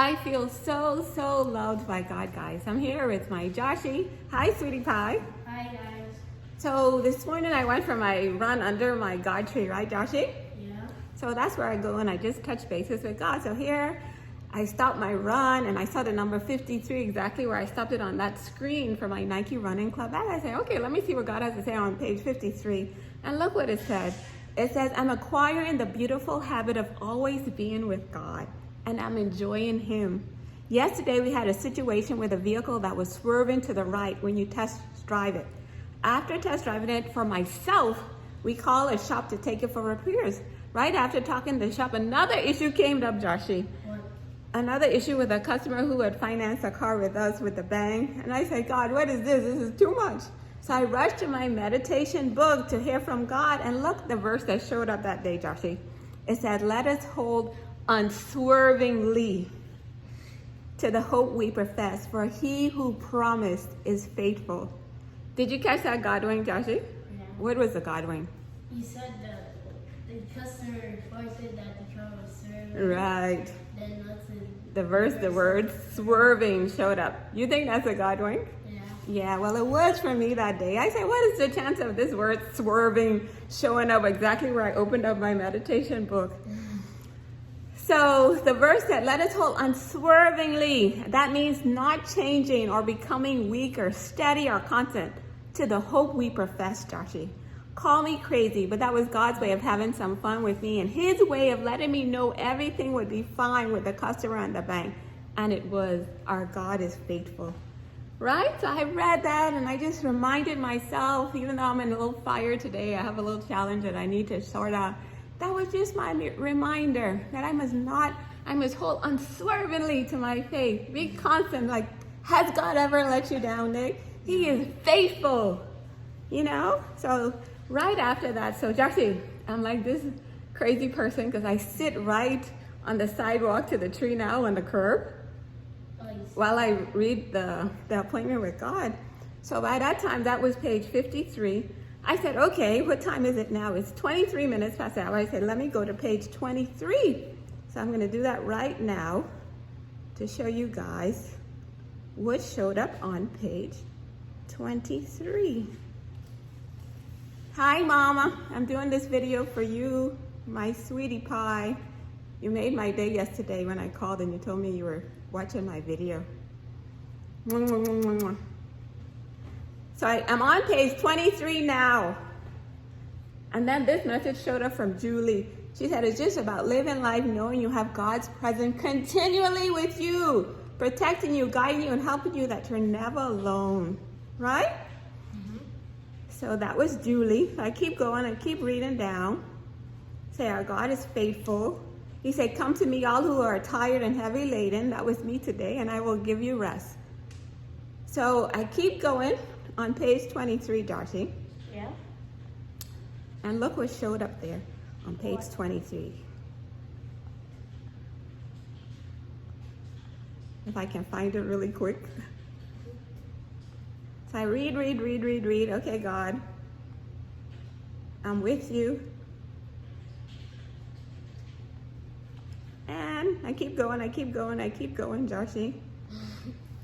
I feel so loved by God, guys. I'm here with my Joshie. Hi, sweetie pie. Hi, guys. So this morning I went for my run under my God tree, right, Joshie? Yeah. So that's where I go and I just touch bases with God. So here I stopped my run and I saw the number 53 exactly where I stopped it on that screen for my Nike Running Club. And I said, okay, let me see what God has to say on page 53. And look what it said. It says, I'm acquiring the beautiful habit of always being with God, and I'm enjoying Him. Yesterday we had a situation with a vehicle that was swerving to the right when you test drive it. After test driving it for myself, we called a shop to take it for repairs. Right after talking to the shop, another issue came up, Joshie. What? Another issue with a customer who had financed a car with us with the bank. And I said, God, what is this? This is too much. So I rushed to my meditation book to hear from God. And look, the verse that showed up that day, Joshie. It said, let us hold unswervingly to the hope we profess, for He who promised is faithful. Did you catch that God wing, Joshie? Yeah. What was the God wing? You said that the customer reported that the car was serving. Right. Then what's in The word swerving showed up. You think that's a God wing? Yeah. Yeah, well, it was for me that day. I said, what is the chance of this word swerving showing up exactly where I opened up my meditation book? So the verse said, let us hold unswervingly. That means not changing or becoming weak or steady or constant to the hope we profess, Joshie. Call me crazy, but that was God's way of having some fun with me and His way of letting me know everything would be fine with the customer and the bank. And it was. Our God is faithful. Right? So I read that and I just reminded myself, even though I'm in a little fire today, I have a little challenge that I need to sort out. That was just my reminder that I must hold unswervingly to my faith. Be constant. Like, has God ever let you down, Nick? He is faithful, you know? So right after that, so Joshie, I'm like this crazy person because I sit right on the sidewalk to the tree now on the curb while I read the appointment with God. So by that time, that was page 53. I said, okay, what time is it now? It's 23 minutes past the hour. I said, let me go to page 23. So I'm going to do that right now to show you guys what showed up on page 23. Hi, Mama. I'm doing this video for you, my sweetie pie. You made my day yesterday when I called and you told me you were watching my video. So I'm on page 23 now. And then this message showed up from Julie. She said, it's just about living life knowing you have God's presence continually with you, protecting you, guiding you, and helping you, that you're never alone. Right? Mm-hmm. So that was Julie. I keep going and keep reading down. Say, our God is faithful. He said, come to me, all who are tired and heavy laden. That was me today, and I will give you rest. So I keep going on page 23, Joshie. Yeah. And look what showed up there on page 23. If I can find it really quick. So I read. Okay, God, I'm with you. And I keep going, Joshie.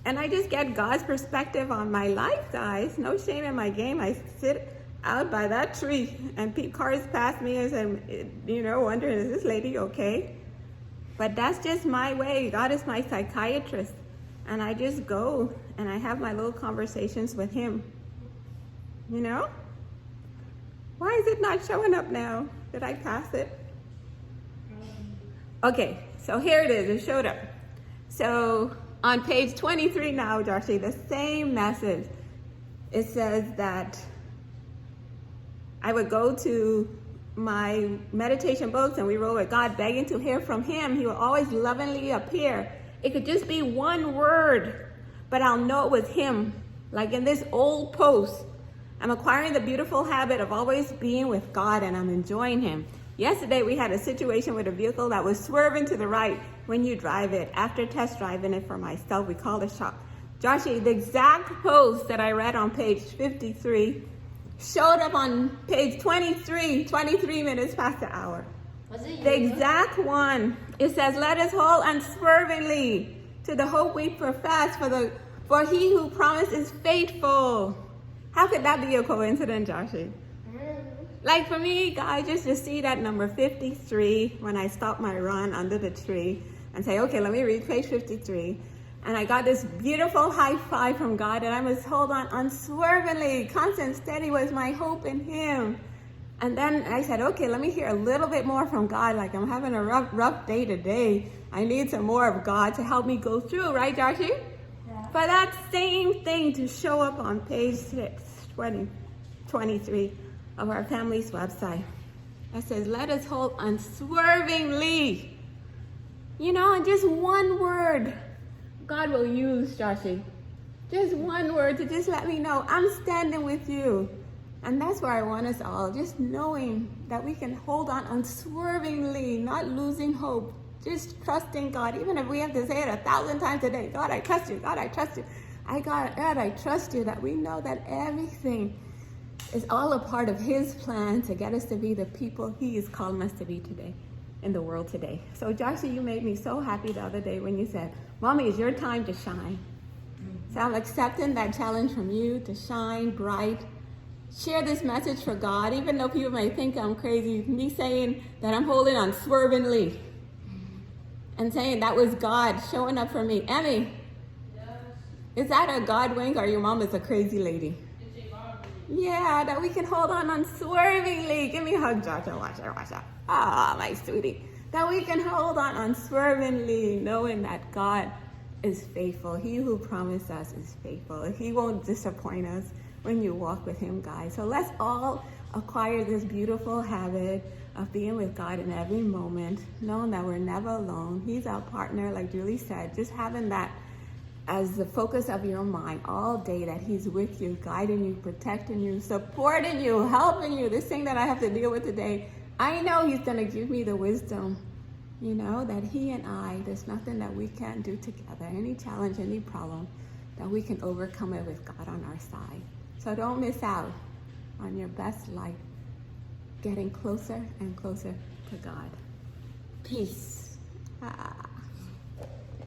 And I just get God's perspective on my life, guys. No shame in my game. I sit out by that tree and cars pass me and said, you know, wondering, is this lady okay? But that's just my way. God is my psychiatrist. And I just go and I have my little conversations with Him. You know? Why is it not showing up now? Did I pass it? Okay, so here it is. It showed up. So on page 23 now, Joshie, the same message. It says that I would go to my meditation books and we roll with God, begging to hear from Him. He will always lovingly appear. It could just be one word, but I'll know it was Him. Like in this old post, I'm acquiring the beautiful habit of always being with God, and I'm enjoying Him. Yesterday, we had a situation with a vehicle that was swerving to the right when you drive it. After test driving it for myself, we called a shop. Joshie, the exact post that I read on page 53 showed up on page 23 minutes past the hour. Was it The you? exact one. It says, let us hold unswervingly to the hope we profess, for he who promised is faithful. How could that be a coincidence, Joshie? Like for me, God, just to see that number 53 when I stop my run under the tree and say, okay, let me read page 53. And I got this beautiful high five from God, and I must hold on unswervingly. Constant, steady was my hope in him. And then I said, okay, let me hear a little bit more from God. Like I'm having a rough day today. I need some more of God to help me go through, right, Joshie? Yeah. For that same thing to show up on page 23 of our family's website. It says, let us hold unswervingly. You know, and just one word God will use, Joshie. Just one word to just let me know I'm standing with you. And that's where I want us all, just knowing that we can hold on unswervingly, not losing hope, just trusting God, even if we have to say it 1,000 times a day. God, I trust you. God, I trust you. God, I trust you, that we know that everything is all a part of his plan to get us to be the people he is calling us to be today in the world today. So Joshie, you made me so happy the other day when you said, Mommy, it's your time to shine. So I'm accepting that challenge from you to shine bright. Share this message for God, even though people may think I'm crazy. Me saying that I'm holding on swervingly and saying that was God showing up for me. Emmy, is that a God wink, or your mom is a crazy lady? Yeah, that we can hold on unswervingly. Give me a hug, Joshua. Watch out. Ah, my sweetie. That we can hold on unswervingly, knowing that God is faithful. He who promised us is faithful. He won't disappoint us when you walk with him, guys. So let's all acquire this beautiful habit of being with God in every moment, knowing that we're never alone. He's our partner, like Julie said, just having that as the focus of your mind all day, that he's with you, guiding you, protecting you, supporting you, helping you. This thing that I have to deal with today, I know he's going to give me the wisdom, you know, that he and I, there's nothing that we can't do together, any challenge, any problem, that we can overcome it with God on our side. So don't miss out on your best life, getting closer and closer to God. Peace.